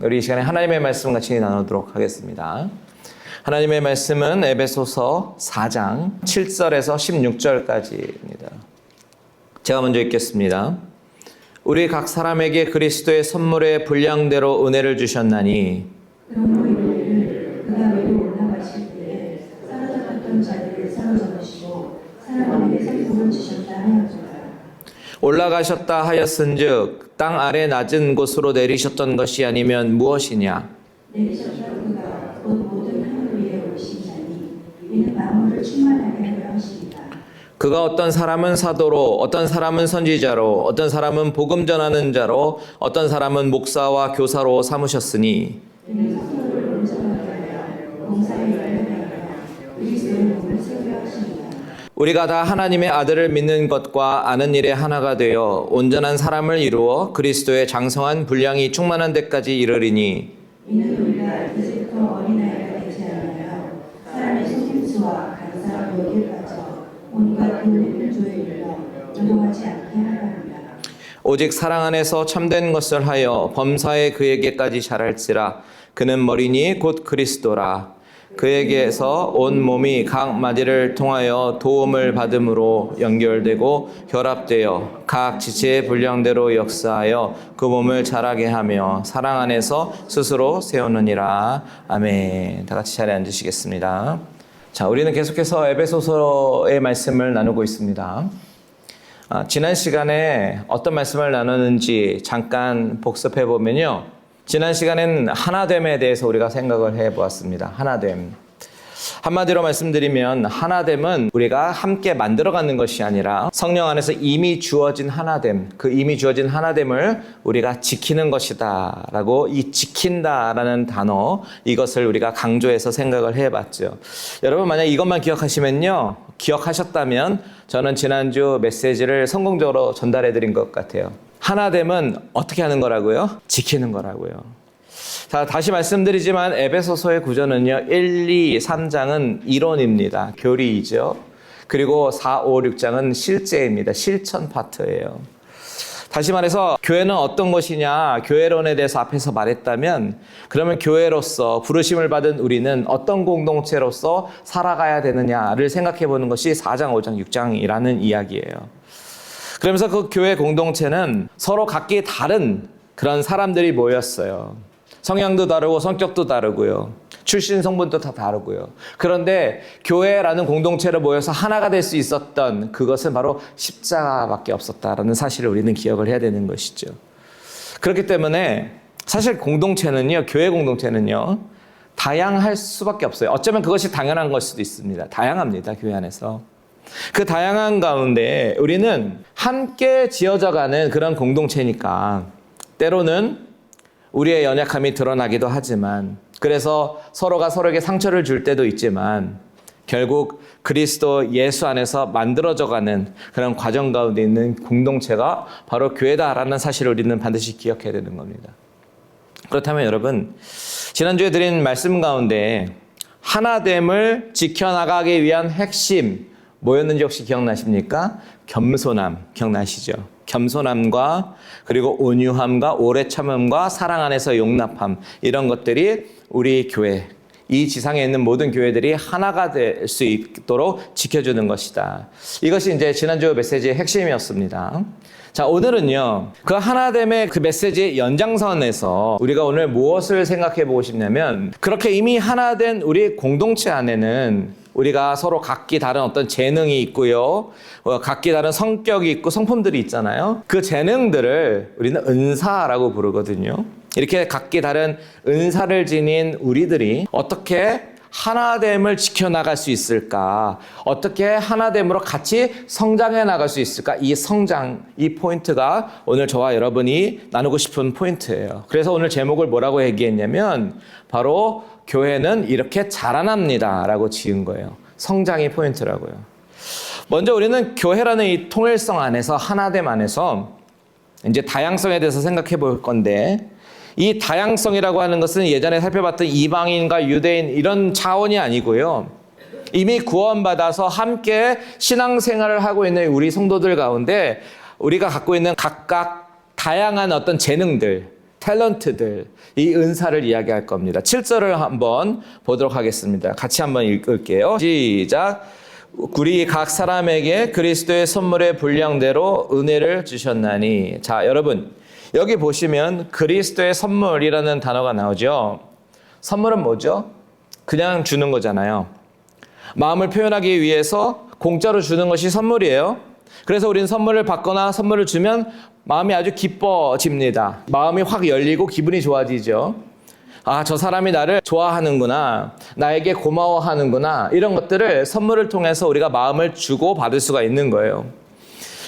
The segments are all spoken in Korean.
우리 이 시간에 하나님의 말씀 같이 나누도록 하겠습니다. 하나님의 말씀은 에베소서 4장 7절에서 16절까지입니다. 제가 먼저 읽겠습니다. 우리 각 사람에게 그리스도의 선물의 분량대로 은혜를 주셨나니 그가 위로 올라가실 때에 사로잡았던 자들을 사로잡으시고 사람에게 생명을 주셨다 하였도다. 올라가셨다 하였은즉 땅 아래 낮은 곳으로 내리셨던 것이 아니면 무엇이냐? 내리셨다 그가 곧 모든 하늘 위에 오신 자니 이는 만물을 충만하게 하려 하십니다. 그가 어떤 사람은 사도로, 어떤 사람은 선지자로, 어떤 사람은 복음 전하는 자로, 어떤 사람은 목사와 교사로 삼으셨으니 이는 성도를 온전하게 하여 봉사에 일하게 하여 그리스도의 몸을 세우려 하십니다. 우리가 다 하나님의 아들을 믿는 것과 아는 일에 하나가 되어 온전한 사람을 이루어 그리스도의 장성한 분량이 충만한 데까지 이르리니 이는 우리가 이제부터 어린아이가 되지 않아요. 사람의 속임수와 간사와 욕에 빠져 온갖 은혜를 조여이르러 요동하지 않게 하려 합니다. 오직 사랑 안에서 참된 것을 하여 범사에 그에게까지 자랄지라. 그는 머리니 곧 그리스도라. 그에게서 온 몸이 각 마디를 통하여 도움을 받음으로 연결되고 결합되어 각 지체의 분량대로 역사하여 그 몸을 자라게 하며 사랑 안에서 스스로 세우느니라. 아멘. 다 같이 자리에 앉으시겠습니다. 자, 우리는 계속해서 에베소서의 말씀을 나누고 있습니다. 지난 시간에 어떤 말씀을 나누는지 잠깐 복습해 보면요. 지난 시간엔 하나됨에 대해서 우리가 생각을 해 보았습니다. 하나됨. 한마디로 말씀드리면 하나됨은 우리가 함께 만들어가는 것이 아니라 성령 안에서 이미 주어진 하나됨, 그 이미 주어진 하나됨을 우리가 지키는 것이다 라고 이 지킨다라는 단어, 이것을 우리가 강조해서 생각을 해봤죠. 여러분 만약 이것만 기억하시면요, 기억하셨다면 저는 지난주 메시지를 성공적으로 전달해 드린 것 같아요. 하나됨은 어떻게 하는 거라고요? 지키는 거라고요. 자, 다시 말씀드리지만 에베소서의 구조는요. 1, 2, 3장은 이론입니다. 교리이죠. 그리고 4, 5, 6장은 실제입니다. 실천 파트예요. 다시 말해서 교회는 어떤 것이냐, 교회론에 대해서 앞에서 말했다면 그러면 교회로서 부르심을 받은 우리는 어떤 공동체로서 살아가야 되느냐를 생각해 보는 것이 4장, 5장, 6장이라는 이야기예요. 그러면서 그 교회 공동체는 서로 각기 다른 그런 사람들이 모였어요. 성향도 다르고 성격도 다르고요. 출신 성분도 다 다르고요. 그런데 교회라는 공동체로 모여서 하나가 될 수 있었던 그것은 바로 십자가밖에 없었다라는 사실을 우리는 기억을 해야 되는 것이죠. 그렇기 때문에 사실 공동체는요, 교회 공동체는요, 다양할 수밖에 없어요. 어쩌면 그것이 당연한 걸 수도 있습니다. 다양합니다, 교회 안에서. 그 다양한 가운데 우리는 함께 지어져가는 그런 공동체니까 때로는 우리의 연약함이 드러나기도 하지만 그래서 서로가 서로에게 상처를 줄 때도 있지만 결국 그리스도 예수 안에서 만들어져가는 그런 과정 가운데 있는 공동체가 바로 교회다라는 사실을 우리는 반드시 기억해야 되는 겁니다. 그렇다면 여러분, 지난주에 드린 말씀 가운데 하나됨을 지켜나가기 위한 핵심 뭐였는지 혹시 기억나십니까? 겸손함 기억나시죠? 겸손함과 그리고 온유함과 오래 참음과 사랑 안에서 용납함, 이런 것들이 우리 교회, 이 지상에 있는 모든 교회들이 하나가 될 수 있도록 지켜주는 것이다. 이것이 이제 지난주 메시지의 핵심이었습니다. 자, 오늘은요, 그 하나됨의 그 메시지의 연장선에서 우리가 오늘 무엇을 생각해 보고 싶냐면, 그렇게 이미 하나된 우리 공동체 안에는 우리가 서로 각기 다른 어떤 재능이 있고요, 각기 다른 성격이 있고 성품들이 있잖아요. 그 재능들을 우리는 은사라고 부르거든요. 이렇게 각기 다른 은사를 지닌 우리들이 어떻게 하나됨을 지켜나갈 수 있을까? 어떻게 하나됨으로 같이 성장해 나갈 수 있을까? 이 성장, 이 포인트가 오늘 저와 여러분이 나누고 싶은 포인트예요. 그래서 오늘 제목을 뭐라고 얘기했냐면 바로 교회는 이렇게 자라납니다 라고 지은 거예요. 성장이 포인트라고요. 먼저 우리는 교회라는 이 통일성 안에서, 하나됨 안에서 이제 다양성에 대해서 생각해 볼 건데, 이 다양성이라고 하는 것은 예전에 살펴봤던 이방인과 유대인 이런 차원이 아니고요. 이미 구원받아서 함께 신앙생활을 하고 있는 우리 성도들 가운데 우리가 갖고 있는 각각 다양한 어떤 재능들, 탤런트들, 이 은사를 이야기할 겁니다. 7절을 한번 보도록 하겠습니다. 같이 한번 읽을게요. 시작. 우리 각 사람에게 그리스도의 선물의 분량대로 은혜를 주셨나니. 자, 여러분 여기 보시면 그리스도의 선물이라는 단어가 나오죠. 선물은 뭐죠? 그냥 주는 거잖아요. 마음을 표현하기 위해서 공짜로 주는 것이 선물이에요. 그래서 우리는 선물을 받거나 선물을 주면 마음이 아주 기뻐집니다. 마음이 확 열리고 기분이 좋아지죠. 아, 저 사람이 나를 좋아하는구나, 나에게 고마워하는구나, 이런 것들을 선물을 통해서 우리가 마음을 주고 받을 수가 있는 거예요.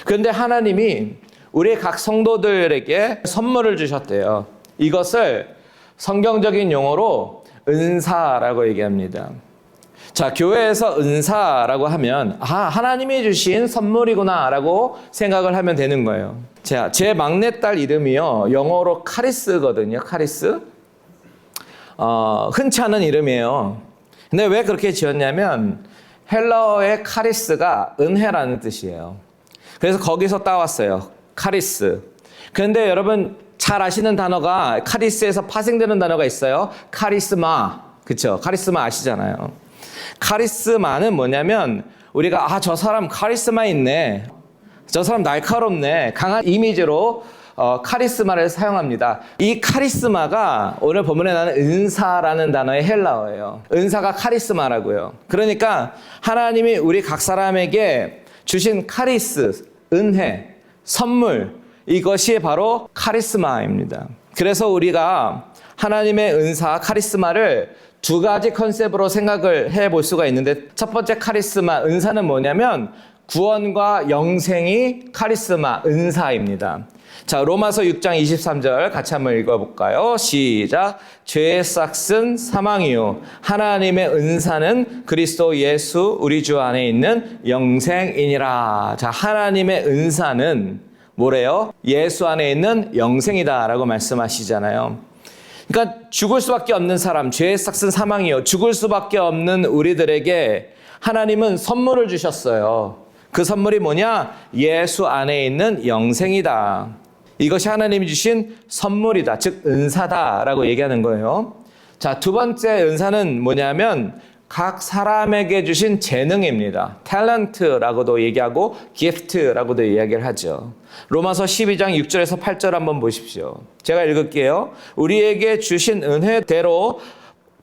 그런데 하나님이 우리 각 성도들에게 선물을 주셨대요. 이것을 성경적인 용어로 은사라고 얘기합니다. 자, 교회에서 은사라고 하면 하나님이 주신 선물이구나 라고 생각을 하면 되는 거예요. 자, 제 막내딸 이름이요, 영어로 카리스거든요. 카리스. 흔치 않은 이름이에요. 근데 왜 그렇게 지었냐면 헬라어의 카리스가 은혜라는 뜻이에요. 그래서 거기서 따왔어요. 카리스. 그런데 여러분 잘 아시는 단어가, 카리스에서 파생되는 단어가 있어요. 카리스마. 그렇죠? 카리스마 아시잖아요. 카리스마는 뭐냐면 우리가 저 사람 카리스마 있네, 저 사람 날카롭네, 강한 이미지로 카리스마를 사용합니다. 이 카리스마가 오늘 본문에 나오는 은사라는 단어의 헬라어예요. 은사가 카리스마라고요. 그러니까 하나님이 우리 각 사람에게 주신 카리스, 은혜, 선물, 이것이 바로 카리스마입니다. 그래서 우리가 하나님의 은사, 카리스마를 두 가지 컨셉으로 생각을 해볼 수가 있는데, 첫 번째 카리스마, 은사는 뭐냐면 구원과 영생이 카리스마, 은사입니다. 자, 로마서 6장 23절 같이 한번 읽어볼까요? 시작. 죄의 싹은 사망이요 하나님의 은사는 그리스도 예수 우리 주 안에 있는 영생이니라. 자, 하나님의 은사는 뭐래요? 예수 안에 있는 영생이다 라고 말씀하시잖아요. 그러니까 죽을 수밖에 없는 사람, 죄의 싹은 사망이요, 죽을 수밖에 없는 우리들에게 하나님은 선물을 주셨어요. 그 선물이 뭐냐? 예수 안에 있는 영생이다. 이것이 하나님이 주신 선물이다, 즉 은사다라고 얘기하는 거예요. 자, 두 번째 은사는 뭐냐면 각 사람에게 주신 재능입니다. 탤런트라고도 얘기하고 기프트라고도 이야기를 하죠. 로마서 12장 6절에서 8절 한번 보십시오. 제가 읽을게요. 우리에게 주신 은혜대로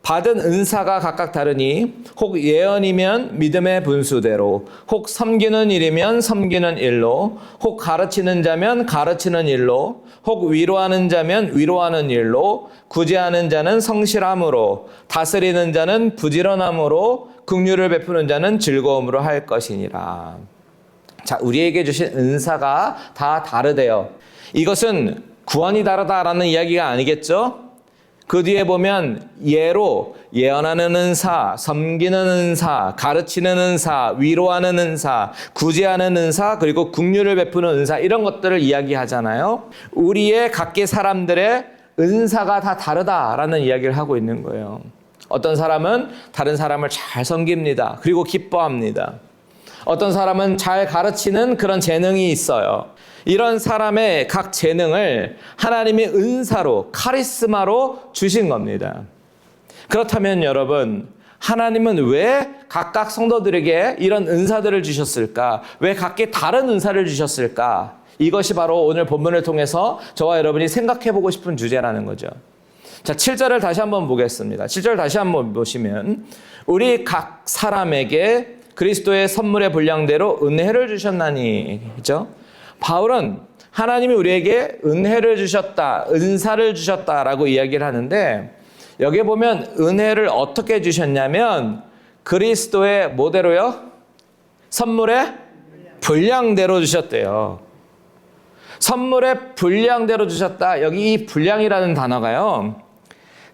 받은 은사가 각각 다르니 혹 예언이면 믿음의 분수대로, 혹 섬기는 일이면 섬기는 일로, 혹 가르치는 자면 가르치는 일로, 혹 위로하는 자면 위로하는 일로, 구제하는 자는 성실함으로, 다스리는 자는 부지런함으로, 긍휼을 베푸는 자는 즐거움으로 할 것이니라. 자, 우리에게 주신 은사가 다 다르대요. 이것은 구원이 다르다라는 이야기가 아니겠죠? 그 뒤에 보면 예로 예언하는 은사, 섬기는 은사, 가르치는 은사, 위로하는 은사, 구제하는 은사, 그리고 긍휼을 베푸는 은사, 이런 것들을 이야기하잖아요. 우리의 각기 사람들의 은사가 다 다르다라는 이야기를 하고 있는 거예요. 어떤 사람은 다른 사람을 잘 섬깁니다. 그리고 기뻐합니다. 어떤 사람은 잘 가르치는 그런 재능이 있어요. 이런 사람의 각 재능을 하나님이 은사로, 카리스마로 주신 겁니다. 그렇다면 여러분, 하나님은 왜 각각 성도들에게 이런 은사들을 주셨을까? 왜 각기 다른 은사를 주셨을까? 이것이 바로 오늘 본문을 통해서 저와 여러분이 생각해보고 싶은 주제라는 거죠. 자, 7절을 다시 한번 보겠습니다. 7절 다시 한번 보시면 우리 각 사람에게 그리스도의 선물의 분량대로 은혜를 주셨나니, 그렇죠? 바울은 하나님이 우리에게 은혜를 주셨다, 은사를 주셨다라고 이야기를 하는데, 여기에 보면 은혜를 어떻게 주셨냐면 그리스도의 뭐대로요? 선물의 분량대로 주셨대요. 선물의 분량대로 주셨다. 여기 이 분량이라는 단어가요,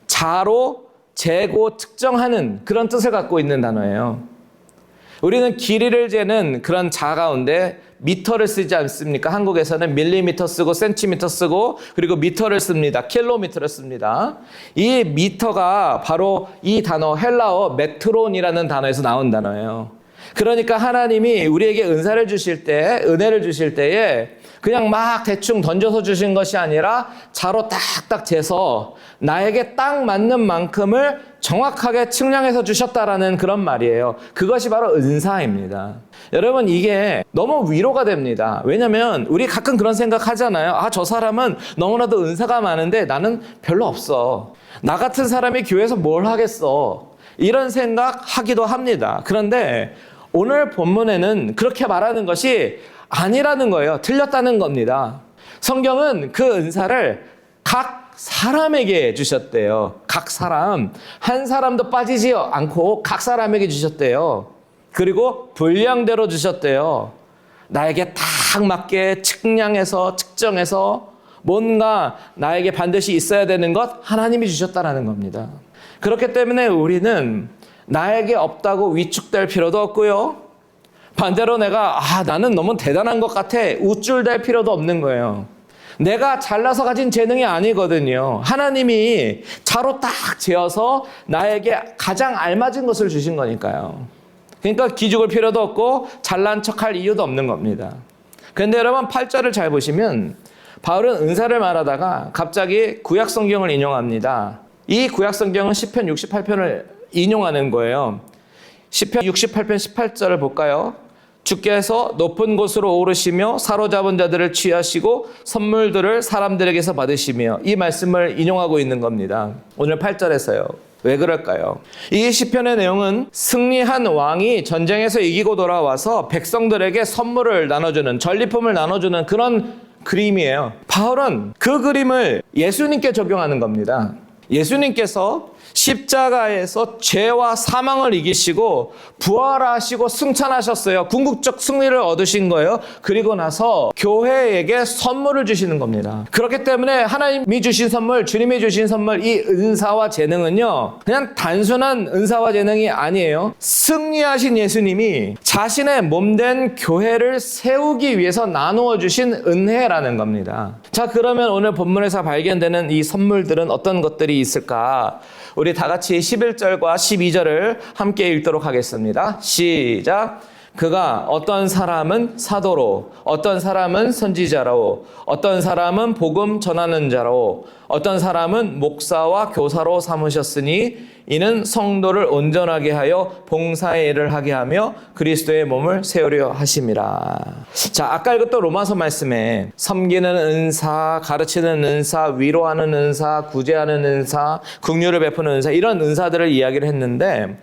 자로 재고 측정하는 그런 뜻을 갖고 있는 단어예요. 우리는 길이를 재는 그런 자 가운데 미터를 쓰지 않습니까? 한국에서는 밀리미터 쓰고 센티미터 쓰고 그리고 미터를 씁니다. 킬로미터를 씁니다. 이 미터가 바로 이 단어 헬라어 메트론이라는 단어에서 나온 단어예요. 그러니까 하나님이 우리에게 은사를 주실 때, 은혜를 주실 때에 그냥 막 대충 던져서 주신 것이 아니라 자로 딱딱 재서 나에게 딱 맞는 만큼을 정확하게 측량해서 주셨다라는 그런 말이에요. 그것이 바로 은사입니다. 여러분, 이게 너무 위로가 됩니다. 왜냐면 우리 가끔 그런 생각 하잖아요. 아, 저 사람은 너무나도 은사가 많은데 나는 별로 없어. 나 같은 사람이 교회에서 뭘 하겠어. 이런 생각 하기도 합니다. 그런데 오늘 본문에는 그렇게 말하는 것이 아니라는 거예요. 틀렸다는 겁니다. 성경은 그 은사를 각 사람에게 주셨대요. 각 사람, 한 사람도 빠지지 않고 각 사람에게 주셨대요. 그리고 분량대로 주셨대요. 나에게 딱 맞게 측량해서 측정해서 뭔가 나에게 반드시 있어야 되는 것 하나님이 주셨다는 겁니다. 그렇기 때문에 우리는 나에게 없다고 위축될 필요도 없고요. 반대로 내가 나는 너무 대단한 것 같아 우쭐댈 필요도 없는 거예요. 내가 잘나서 가진 재능이 아니거든요. 하나님이 자로 딱 재어서 나에게 가장 알맞은 것을 주신 거니까요. 그러니까 기죽을 필요도 없고 잘난 척할 이유도 없는 겁니다. 그런데 여러분 8절을 잘 보시면 바울은 은사를 말하다가 갑자기 구약 성경을 인용합니다. 이 구약 성경은 시편 68편을 인용하는 거예요. 시편 68편 18절을 볼까요? 주께서 높은 곳으로 오르시며 사로잡은 자들을 취하시고 선물들을 사람들에게서 받으시며, 이 말씀을 인용하고 있는 겁니다. 오늘 8절에서요. 왜 그럴까요? 이 시편의 내용은 승리한 왕이 전쟁에서 이기고 돌아와서 백성들에게 선물을 나눠주는, 전리품을 나눠주는 그런 그림이에요. 바울은 그 그림을 예수님께 적용하는 겁니다. 예수님께서 십자가에서 죄와 사망을 이기시고 부활하시고 승천하셨어요. 궁극적 승리를 얻으신 거예요. 그리고 나서 교회에게 선물을 주시는 겁니다. 그렇기 때문에 하나님이 주신 선물, 주님이 주신 선물, 이 은사와 재능은요, 그냥 단순한 은사와 재능이 아니에요. 승리하신 예수님이 자신의 몸된 교회를 세우기 위해서 나누어 주신 은혜라는 겁니다. 자, 그러면 오늘 본문에서 발견되는 이 선물들은 어떤 것들이 있을까? 우리 다 같이 11절과 12절을 함께 읽도록 하겠습니다. 시작. 그가 어떤 사람은 사도로, 어떤 사람은 선지자로, 어떤 사람은 복음 전하는 자로, 어떤 사람은 목사와 교사로 삼으셨으니 이는 성도를 온전하게 하여 봉사의 일을 하게 하며 그리스도의 몸을 세우려 하심이라. 자, 아까 읽었던 로마서 말씀에 섬기는 은사, 가르치는 은사, 위로하는 은사, 구제하는 은사, 긍휼을 베푸는 은사, 이런 은사들을 이야기를 했는데,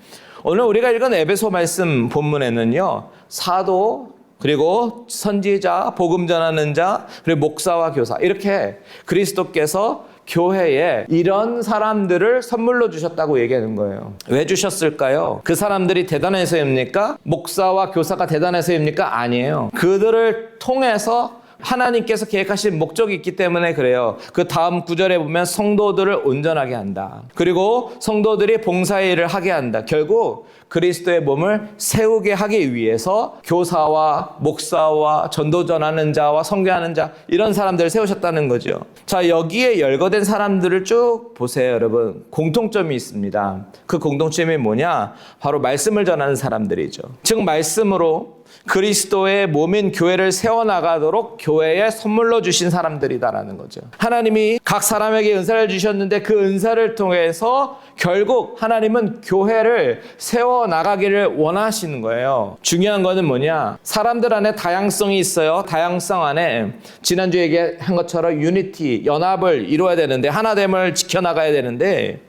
오늘 우리가 읽은 에베소 말씀 본문에는요, 사도, 그리고 선지자, 복음 전하는 자, 그리고 목사와 교사, 이렇게 그리스도께서 교회에 이런 사람들을 선물로 주셨다고 얘기하는 거예요. 왜 주셨을까요? 그 사람들이 대단해서입니까? 목사와 교사가 대단해서입니까? 아니에요. 그들을 통해서 하나님께서 계획하신 목적이 있기 때문에 그래요. 그 다음 구절에 보면 성도들을 온전하게 한다. 그리고 성도들이 봉사의 일을 하게 한다. 결국 그리스도의 몸을 세우게 하기 위해서 교사와 목사와 전도 전하는 자와 선교하는 자, 이런 사람들을 세우셨다는 거죠. 자, 여기에 열거된 사람들을 쭉 보세요, 여러분. 공통점이 있습니다. 그 공통점이 뭐냐? 바로 말씀을 전하는 사람들이죠. 즉 말씀으로 그리스도의 몸인 교회를 세워나가도록 교회에 선물로 주신 사람들이다라는 거죠. 하나님이 각 사람에게 은사를 주셨는데 그 은사를 통해서 결국 하나님은 교회를 세워나가기를 원하시는 거예요. 중요한 거는 뭐냐? 사람들 안에 다양성이 있어요. 다양성 안에 지난주에 얘기한 것처럼 유니티, 연합을 이루어야 되는데, 하나됨을 지켜나가야 되는데,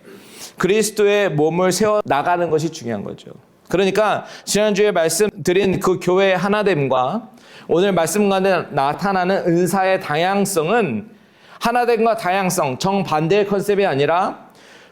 그리스도의 몸을 세워나가는 것이 중요한 거죠. 그러니까 지난주에 말씀드린 그 교회의 하나됨과 오늘 말씀 가운데 나타나는 은사의 다양성은 하나됨과 다양성, 정반대의 컨셉이 아니라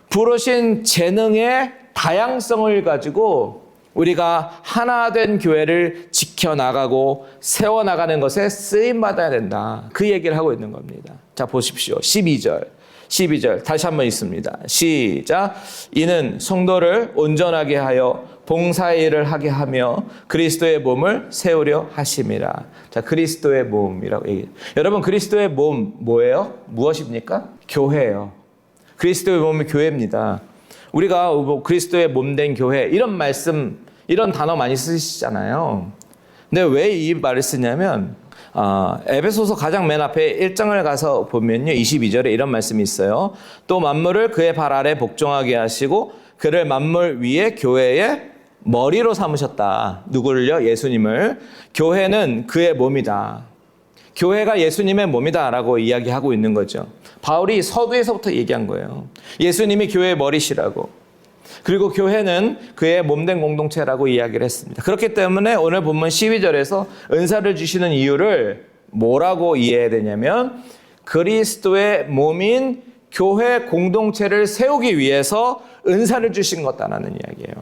부르신 재능의 다양성을 가지고 우리가 하나된 교회를 지켜나가고 세워나가는 것에 쓰임받아야 된다. 그 얘기를 하고 있는 겁니다. 자, 보십시오. 12절 다시 한번 읽습니다. 시작. 이는 성도를 온전하게 하여 봉사의 일을 하게 하며 그리스도의 몸을 세우려 하심이라. 자, 그리스도의 몸이라고 얘기해요. 여러분, 그리스도의 몸 뭐예요? 무엇입니까? 교회예요. 그리스도의 몸이 교회입니다. 우리가 그리스도의 몸된 교회, 이런 말씀, 이런 단어 많이 쓰시잖아요. 근데 왜 이 말을 쓰냐면 에베소서 가장 맨 앞에 1장을 가서 보면요. 22절에 이런 말씀이 있어요. 또 만물을 그의 발 아래 복종하게 하시고 그를 만물 위에 교회의 머리로 삼으셨다. 누구를요? 예수님을. 교회는 그의 몸이다. 교회가 예수님의 몸이다라고 이야기하고 있는 거죠. 바울이 서두에서부터 얘기한 거예요. 예수님이 교회의 머리시라고. 그리고 교회는 그의 몸된 공동체라고 이야기를 했습니다. 그렇기 때문에 오늘 본문 12절에서 은사를 주시는 이유를 뭐라고 이해해야 되냐면 그리스도의 몸인 교회 공동체를 세우기 위해서 은사를 주신 것다라는 이야기예요.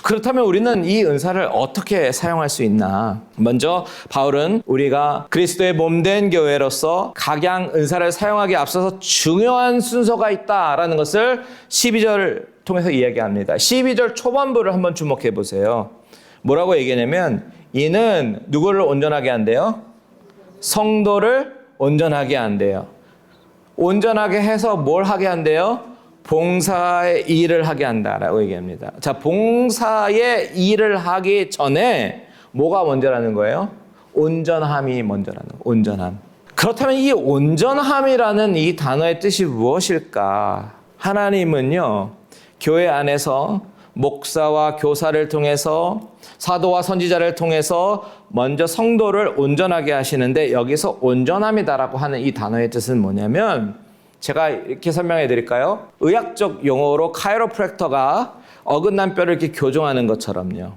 그렇다면 우리는 이 은사를 어떻게 사용할 수 있나? 먼저 바울은 우리가 그리스도의 몸된 교회로서 각양 은사를 사용하기에 앞서서 중요한 순서가 있다라는 것을 12절을 통해서 이야기합니다. 12절 초반부를 한번 주목해 보세요. 뭐라고 얘기하냐면 이는 누구를 온전하게 한대요? 성도를 온전하게 한대요. 온전하게 해서 뭘 하게 한대요? 봉사의 일을 하게 한다라고 얘기합니다. 자, 봉사의 일을 하기 전에 뭐가 먼저라는 거예요? 온전함이 먼저라는 거예요. 온전함. 그렇다면 이 온전함이라는 이 단어의 뜻이 무엇일까? 하나님은요, 교회 안에서 목사와 교사를 통해서 사도와 선지자를 통해서 먼저 성도를 온전하게 하시는데 여기서 온전함이다라고 하는 이 단어의 뜻은 뭐냐면 제가 이렇게 설명해 드릴까요? 의학적 용어로 카이로프랙터가 어긋난 뼈를 이렇게 교정하는 것처럼요.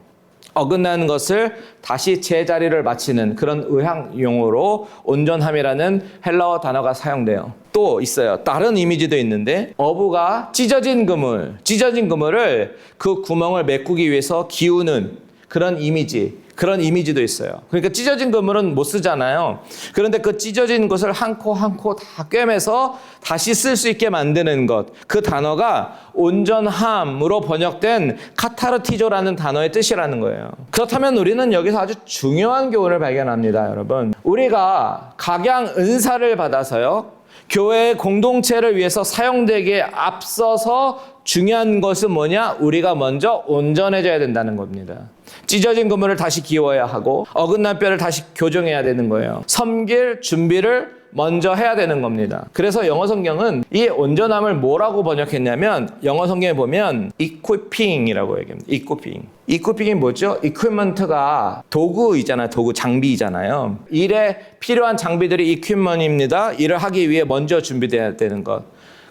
어긋난 것을 다시 제자리를 맞추는 그런 의학 용어로 온전함이라는 헬라어 단어가 사용돼요. 또 있어요. 다른 이미지도 있는데 어부가 찢어진 그물을 그 구멍을 메꾸기 위해서 기우는 그런 이미지도 있어요. 그러니까 찢어진 그물은 못 쓰잖아요. 그런데 그 찢어진 것을 한 코 한 코 다 꿰매서 다시 쓸 수 있게 만드는 것. 그 단어가 온전함으로 번역된 카타르티조라는 단어의 뜻이라는 거예요. 그렇다면 우리는 여기서 아주 중요한 교훈을 발견합니다, 여러분. 우리가 각양 은사를 받아서요, 교회의 공동체를 위해서 사용되기에 앞서서 중요한 것은 뭐냐? 우리가 먼저 온전해져야 된다는 겁니다. 찢어진 그물을 다시 기워야 하고 어긋난 뼈를 다시 교정해야 되는 거예요. 섬길 준비를 먼저 해야 되는 겁니다. 그래서 영어 성경은 이 온전함을 뭐라고 번역했냐면 영어 성경에 보면 equipping이라고 얘기합니다. equipping이 뭐죠? equipment가 도구이잖아요. 장비이잖아요. 일에 필요한 장비들이 equipment입니다. 일을 하기 위해 먼저 준비되어야 되는 것.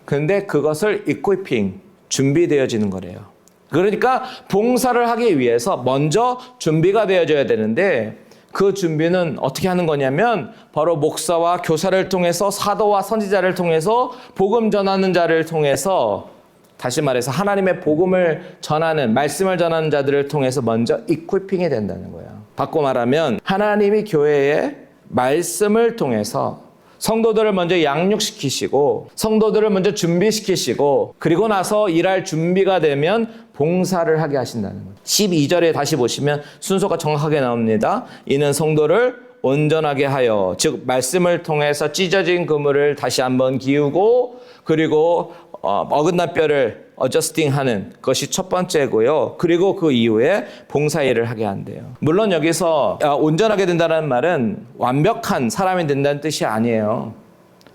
그런데 그것을 equipping, 준비되어지는 거래요. 그러니까 봉사를 하기 위해서 먼저 준비가 되어져야 되는데 그 준비는 어떻게 하는 거냐면 바로 목사와 교사를 통해서 사도와 선지자를 통해서 복음 전하는 자를 통해서 다시 말해서 하나님의 복음을 전하는 말씀을 전하는 자들을 통해서 먼저 이퀴핑이 된다는 거예요. 바꿔 말하면 하나님이 교회에 말씀을 통해서 성도들을 먼저 양육시키시고 성도들을 먼저 준비시키시고 그리고 나서 일할 준비가 되면 봉사를 하게 하신다는 거예요. 12절에 다시 보시면 순서가 정확하게 나옵니다. 이는 성도를 온전하게 하여, 즉 말씀을 통해서 찢어진 그물을 다시 한번 기우고 그리고 어긋난 뼈를 어저스팅하는 것이 첫 번째고요. 그리고 그 이후에 봉사일을 하게 한대요. 물론 여기서 온전하게 된다는 말은 완벽한 사람이 된다는 뜻이 아니에요.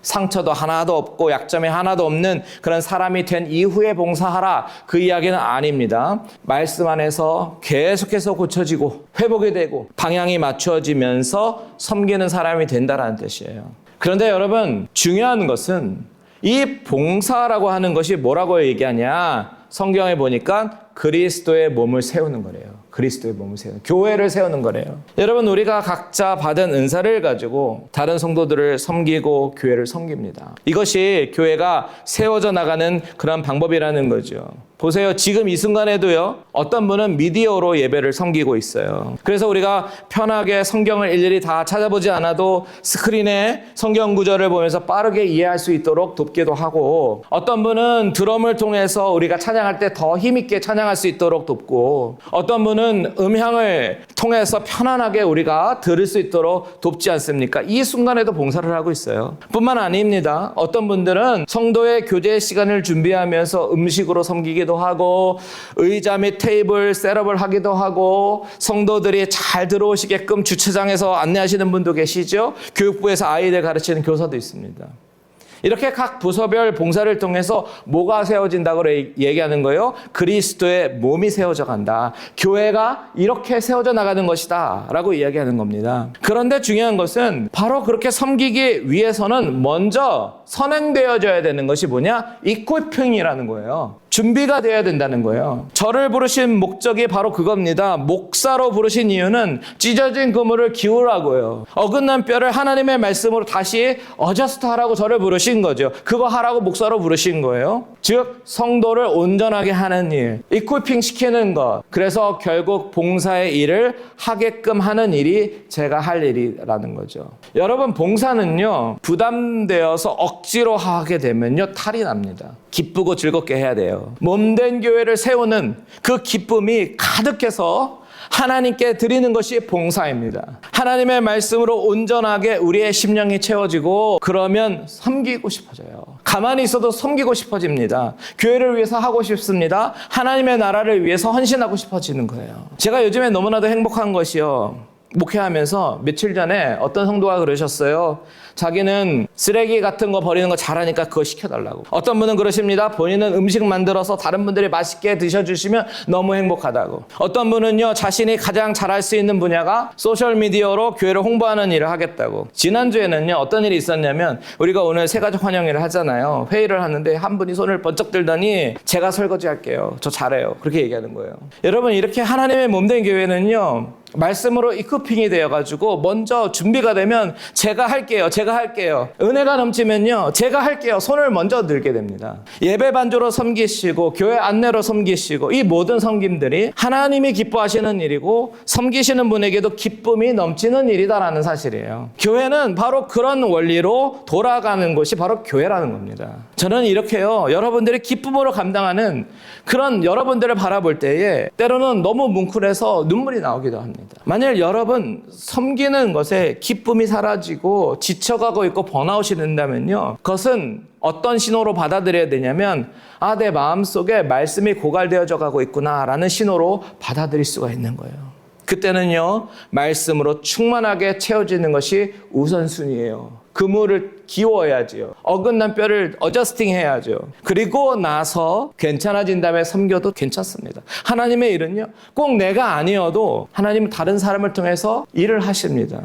상처도 하나도 없고 약점이 하나도 없는 그런 사람이 된 이후에 봉사하라, 그 이야기는 아닙니다. 말씀 안에서 계속해서 고쳐지고 회복이 되고 방향이 맞춰지면서 섬기는 사람이 된다는 뜻이에요. 그런데 여러분, 중요한 것은 이 봉사라고 하는 것이 뭐라고 얘기하냐? 성경에 보니까 그리스도의 몸을 세우는 거래요. 그리스도의 몸을 세우는, 교회를 세우는 거래요. 여러분, 우리가 각자 받은 은사를 가지고 다른 성도들을 섬기고 교회를 섬깁니다. 이것이 교회가 세워져 나가는 그런 방법이라는 거죠. 보세요. 지금 이 순간에도요, 어떤 분은 미디어로 예배를 섬기고 있어요. 그래서 우리가 편하게 성경을 일일이 다 찾아보지 않아도 스크린에 성경 구절을 보면서 빠르게 이해할 수 있도록 돕기도 하고, 어떤 분은 드럼을 통해서 우리가 찬양할 때 더 힘있게 찬양할 수 있도록 돕고, 어떤 분은 음향을 통해서 편안하게 우리가 들을 수 있도록 돕지 않습니까? 이 순간에도 봉사를 하고 있어요. 뿐만 아닙니다. 어떤 분들은 성도의 교제 시간을 준비하면서 음식으로 섬기기도 하기도 하고 의자 및 테이블 셋업을 하기도 하고 성도들이 잘 들어오시게끔 주차장에서 안내하시는 분도 계시죠. 교육부에서 아이들 가르치는 교사도 있습니다. 이렇게 각 부서별 봉사를 통해서 뭐가 세워진다고 얘기하는 거예요? 그리스도의 몸이 세워져 간다. 교회가 이렇게 세워져 나가는 것이다 라고 이야기하는 겁니다. 그런데 중요한 것은 바로 그렇게 섬기기 위해서는 먼저 선행되어져야 되는 것이 뭐냐? 이퀴핑이라는 거예요. 준비가 되어야 된다는 거예요. 저를 부르신 목적이 바로 그겁니다. 목사로 부르신 이유는 찢어진 그물을 기우라고요. 어긋난 뼈를 하나님의 말씀으로 다시 어저스트하라고 저를 부르신 거죠. 그거 하라고 목사로 부르신 거예요. 즉 성도를 온전하게 하는 일, 이퀴핑 시키는 것. 그래서 결국 봉사의 일을 하게끔 하는 일이 제가 할 일이라는 거죠. 여러분 봉사는요 부담되어서 억지로 하게 되면요 탈이 납니다. 기쁘고 즐겁게 해야 돼요. 몸된 교회를 세우는 그 기쁨이 가득해서 하나님께 드리는 것이 봉사입니다. 하나님의 말씀으로 온전하게 우리의 심령이 채워지고 그러면 섬기고 싶어져요. 가만히 있어도 섬기고 싶어집니다. 교회를 위해서 하고 싶습니다. 하나님의 나라를 위해서 헌신하고 싶어지는 거예요. 제가 요즘에 너무나도 행복한 것이요. 목회하면서 며칠 전에 어떤 성도가 그러셨어요. 자기는 쓰레기 같은 거 버리는 거 잘하니까 그거 시켜달라고. 어떤 분은 그러십니다. 본인은 음식 만들어서 다른 분들이 맛있게 드셔주시면 너무 행복하다고. 어떤 분은요 자신이 가장 잘할 수 있는 분야가 소셜미디어로 교회를 홍보하는 일을 하겠다고. 지난주에는요 어떤 일이 있었냐면 우리가 오늘 새가족 환영회를 하잖아요. 회의를 하는데 한 분이 손을 번쩍 들더니 제가 설거지 할게요. 저 잘해요. 그렇게 얘기하는 거예요. 여러분 이렇게 하나님의 몸된 교회는요 말씀으로 이큐핑이 되어가지고 먼저 준비가 되면 제가 할게요. 은혜가 넘치면요 제가 할게요. 손을 먼저 들게 됩니다. 예배 반주로 섬기시고 교회 안내로 섬기시고 이 모든 섬김들이 하나님이 기뻐하시는 일이고 섬기시는 분에게도 기쁨이 넘치는 일이다라는 사실이에요. 교회는 바로 그런 원리로 돌아가는 것이 바로 교회라는 겁니다. 저는 이렇게요 여러분들이 기쁨으로 감당하는 그런 여러분들을 바라볼 때에 때로는 너무 뭉클해서 눈물이 나오기도 합니다. 만약 여러분 섬기는 것에 기쁨이 사라지고 지쳐가고 있고 번아웃이 된다면요 그것은 어떤 신호로 받아들여야 되냐면 아, 내 마음속에 말씀이 고갈되어져 가고 있구나 라는 신호로 받아들일 수가 있는 거예요. 그때는요 말씀으로 충만하게 채워지는 것이 우선순위예요. 그물을 기워야지요. 어긋난 뼈를 어저스팅 해야죠. 그리고 나서 괜찮아진 다음에 섬겨도 괜찮습니다. 하나님의 일은요 꼭 내가 아니어도 하나님은 다른 사람을 통해서 일을 하십니다.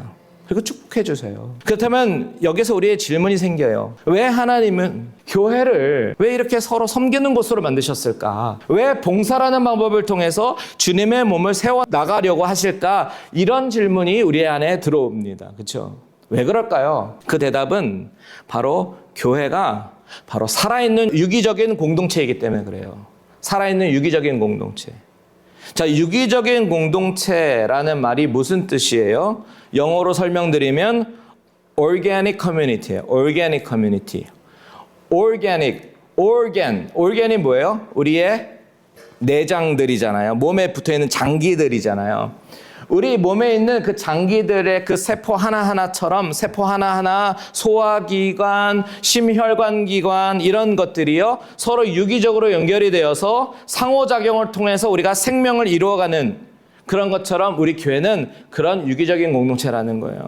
그리고 축복해 주세요. 그렇다면 여기서 우리의 질문이 생겨요. 왜 하나님은 교회를 왜 이렇게 서로 섬기는 곳으로 만드셨을까? 왜 봉사라는 방법을 통해서 주님의 몸을 세워 나가려고 하실까? 이런 질문이 우리 안에 들어옵니다. 그렇죠? 왜 그럴까요? 그 대답은 바로 교회가 바로 살아있는 유기적인 공동체이기 때문에 그래요. 살아있는 유기적인 공동체. 자, 유기적인 공동체라는 말이 무슨 뜻이에요? 영어로 설명드리면 organic community예요. organic community. organ이 뭐예요? 우리의 내장들이잖아요. 몸에 붙어있는 장기들이잖아요. 우리 몸에 있는 그 장기들의 그 세포 하나하나처럼 세포 하나하나 소화기관, 심혈관기관 이런 것들이요 서로 유기적으로 연결이 되어서 상호작용을 통해서 우리가 생명을 이루어가는 그런 것처럼 우리 교회는 그런 유기적인 공동체라는 거예요.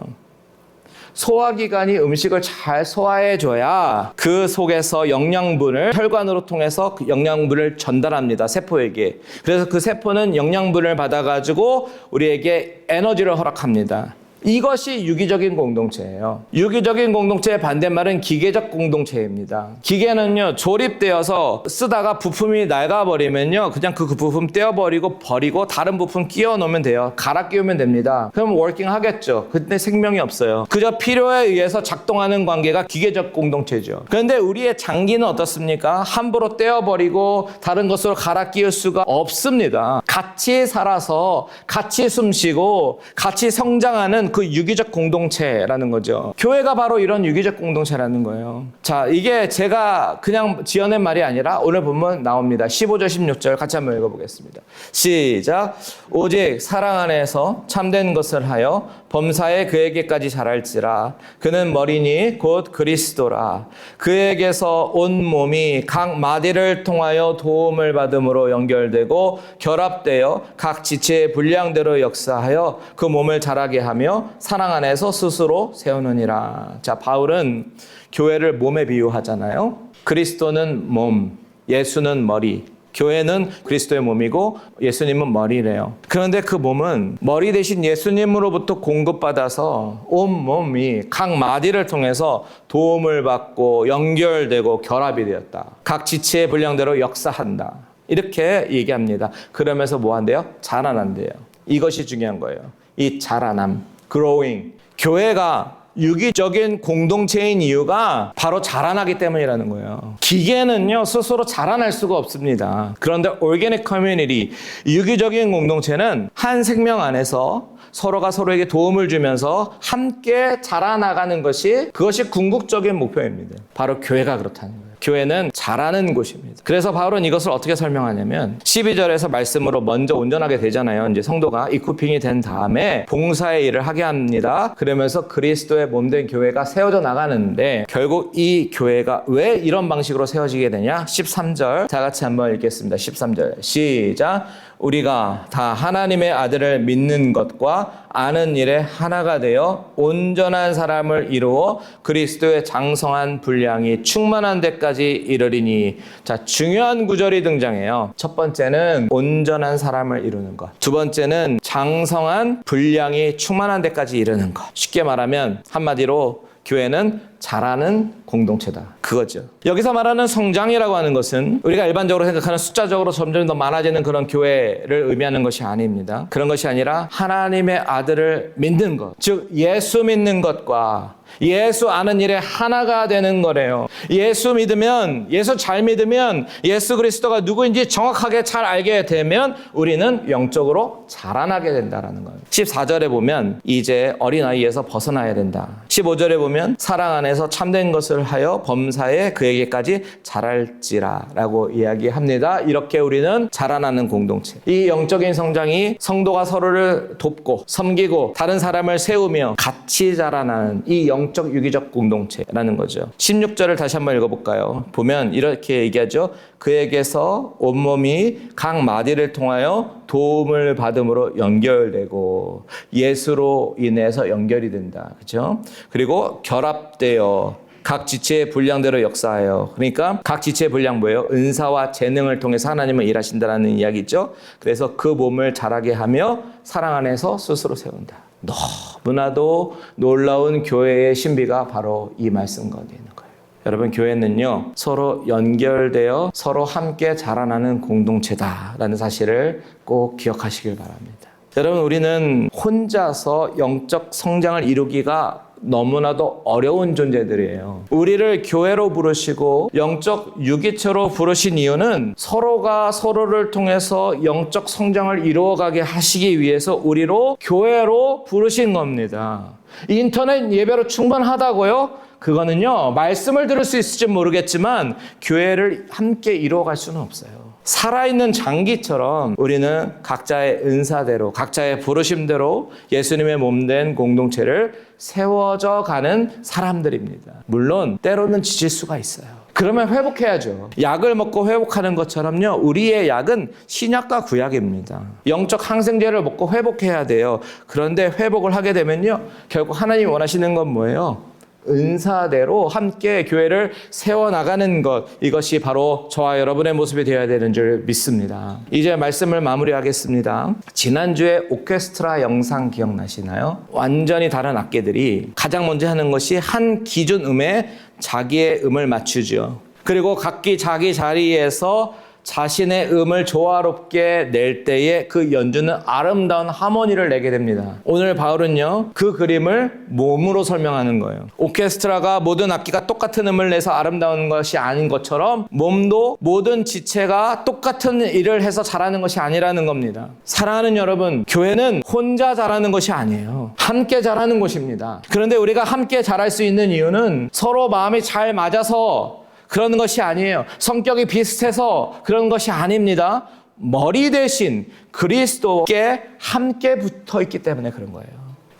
소화기관이 음식을 잘 소화해줘야 그 속에서 영양분을 혈관으로 통해서 그 영양분을 전달합니다. 세포에게. 그래서 그 세포는 영양분을 받아가지고 우리에게 에너지를 허락합니다. 이것이 유기적인 공동체예요. 유기적인 공동체의 반대말은 기계적 공동체입니다. 기계는요 조립되어서 쓰다가 부품이 낡아버리면요 그냥 그 부품 떼어버리고 버리고 다른 부품 끼워 놓으면 돼요. 갈아 끼우면 됩니다. 그럼 워킹 하겠죠. 근데 생명이 없어요. 그저 필요에 의해서 작동하는 관계가 기계적 공동체죠. 그런데 우리의 장기는 어떻습니까? 함부로 떼어버리고 다른 것으로 갈아 끼울 수가 없습니다. 같이 살아서 같이 숨쉬고 같이 성장하는 그 유기적 공동체라는 거죠. 교회가 바로 이런 유기적 공동체라는 거예요. 자, 이게 제가 그냥 지어낸 말이 아니라 오늘 보면 나옵니다. 15절 16절 같이 한번 읽어보겠습니다. 시작. 오직 사랑 안에서 참된 것을 하여 범사에 그에게까지 자랄지라. 그는 머리니 곧 그리스도라. 그에게서 온 몸이 각 마디를 통하여 도움을 받음으로 연결되고 결합되어 각 지체의 분량대로 역사하여 그 몸을 자라게 하며 사랑 안에서 스스로 세우느니라. 자, 바울은 교회를 몸에 비유하잖아요. 그리스도는 몸, 예수는 머리. 교회는 그리스도의 몸이고 예수님은 머리래요. 그런데 그 몸은 머리 대신 예수님으로부터 공급받아서 온 몸이 각 마디를 통해서 도움을 받고 연결되고 결합이 되었다. 각 지체의 분량대로 역사한다. 이렇게 얘기합니다. 그러면서 뭐 한대요? 자라난대요. 이것이 중요한 거예요. 이 자라남, growing. 교회가 유기적인 공동체인 이유가 바로 자라나기 때문이라는 거예요. 기계는요, 스스로 자라날 수가 없습니다. 그런데 organic community, 유기적인 공동체는 한 생명 안에서 서로가 서로에게 도움을 주면서 함께 자라나가는 그것이 궁극적인 목표입니다. 바로 교회가 그렇다는 거예요. 교회는 자라는 곳입니다. 그래서 바울은 이것을 어떻게 설명하냐면 12절에서 말씀으로 먼저 온전하게 되잖아요. 이제 성도가 이쿠핑이 된 다음에 봉사의 일을 하게 합니다. 그러면서 그리스도의 몸된 교회가 세워져 나가는데 결국 이 교회가 왜 이런 방식으로 세워지게 되냐? 13절 다 같이 한번 읽겠습니다. 13절 시작. 우리가 다 하나님의 아들을 믿는 것과 아는 일에 하나가 되어 온전한 사람을 이루어 그리스도의 장성한 분량이 충만한 데까지 이르리니. 자, 중요한 구절이 등장해요. 첫 번째는 온전한 사람을 이루는 것. 두 번째는 장성한 분량이 충만한 데까지 이르는 것. 쉽게 말하면 한마디로 교회는 자라는 공동체다. 그거죠. 여기서 말하는 성장이라고 하는 것은 우리가 일반적으로 생각하는 숫자적으로 점점 더 많아지는 그런 교회를 의미하는 것이 아닙니다. 그런 것이 아니라 하나님의 아들을 믿는 것, 즉 예수 믿는 것과 예수 아는 일에 하나가 되는 거래요. 예수 믿으면, 예수 잘 믿으면, 예수 그리스도가 누구인지 정확하게 잘 알게 되면 우리는 영적으로 자라나게 된다는 거예요. 14절에 보면 이제 어린아이에서 벗어나야 된다. 15절에 보면 사랑 안에서 참된 것을 하여 범사에 그에게까지 자랄지라 라고 이야기합니다. 이렇게 우리는 자라나는 공동체. 이 영적인 성장이 성도가 서로를 돕고 섬기고 다른 사람을 세우며 같이 자라나는 이 영적 유기적 공동체라는 거죠. 16절을 다시 한번 읽어볼까요? 보면 이렇게 얘기하죠. 그에게서 온몸이 각 마디를 통하여 도움을 받음으로 연결되고 예수로 인해서 연결이 된다. 그렇죠? 그리고 결합되어 각 지체의 분량대로 역사하여. 그러니까 각 지체의 분량 뭐예요? 은사와 재능을 통해서 하나님은 일하신다라는 이야기죠. 그래서 그 몸을 자라게 하며 사랑 안에서 스스로 세운다. 너무나도 놀라운 교회의 신비가 바로 이 말씀 가운데 있는 거예요. 여러분, 교회는요, 서로 연결되어 서로 함께 자라나는 공동체다라는 사실을 꼭 기억하시길 바랍니다. 여러분, 우리는 혼자서 영적 성장을 이루기가 너무나도 어려운 존재들이에요. 우리를 교회로 부르시고 영적 유기체로 부르신 이유는 서로가 서로를 통해서 영적 성장을 이루어가게 하시기 위해서 우리로 교회로 부르신 겁니다. 인터넷 예배로 충분하다고요? 그거는요, 말씀을 들을 수 있을지 모르겠지만 교회를 함께 이루어갈 수는 없어요. 살아있는 장기처럼 우리는 각자의 은사대로, 각자의 부르심대로 예수님의 몸된 공동체를 세워져 가는 사람들입니다. 물론 때로는 지칠 수가 있어요. 그러면 회복해야죠. 약을 먹고 회복하는 것처럼요, 우리의 약은 신약과 구약입니다. 영적 항생제를 먹고 회복해야 돼요. 그런데 회복을 하게 되면요, 결국 하나님이 원하시는 건 뭐예요? 은사대로 함께 교회를 세워나가는 것, 이것이 바로 저와 여러분의 모습이 되어야 되는 줄 믿습니다. 이제 말씀을 마무리하겠습니다. 지난주에 오케스트라 영상 기억나시나요? 완전히 다른 악기들이 가장 먼저 하는 것이 한 기준 음에 자기의 음을 맞추죠. 그리고 각기 자기 자리에서 자신의 음을 조화롭게 낼 때에 그 연주는 아름다운 하모니를 내게 됩니다. 오늘 바울은요, 그 그림을 몸으로 설명하는 거예요. 오케스트라가 모든 악기가 똑같은 음을 내서 아름다운 것이 아닌 것처럼 몸도 모든 지체가 똑같은 일을 해서 잘하는 것이 아니라는 겁니다. 사랑하는 여러분, 교회는 혼자 잘하는 것이 아니에요. 함께 잘하는 곳입니다. 그런데 우리가 함께 잘할 수 있는 이유는 서로 마음이 잘 맞아서 그러는 것이 아니에요. 성격이 비슷해서 그런 것이 아닙니다. 머리 대신 그리스도께 함께 붙어 있기 때문에 그런 거예요.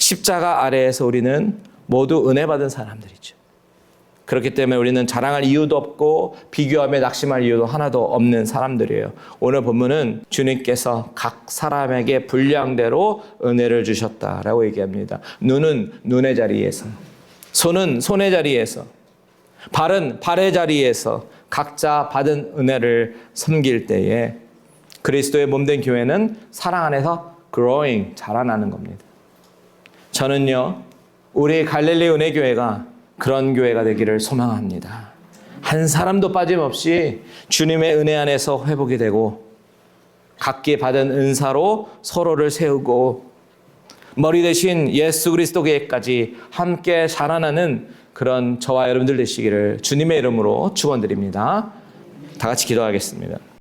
십자가 아래에서 우리는 모두 은혜 받은 사람들이죠. 그렇기 때문에 우리는 자랑할 이유도 없고 비교하며 낙심할 이유도 하나도 없는 사람들이에요. 오늘 본문은 주님께서 각 사람에게 분량대로 은혜를 주셨다라고 얘기합니다. 눈은 눈의 자리에서, 손은 손의 자리에서, 발은 발의 자리에서 각자 받은 은혜를 섬길 때에 그리스도의 몸된 교회는 사랑 안에서 growing, 자라나는 겁니다. 저는요, 우리 갈릴리 은혜교회가 그런 교회가 되기를 소망합니다. 한 사람도 빠짐없이 주님의 은혜 안에서 회복이 되고 각기 받은 은사로 서로를 세우고 머리 대신 예수 그리스도 교회까지 함께 자라나는 그런 저와 여러분들 되시기를 주님의 이름으로 축원드립니다. 다 같이 기도하겠습니다.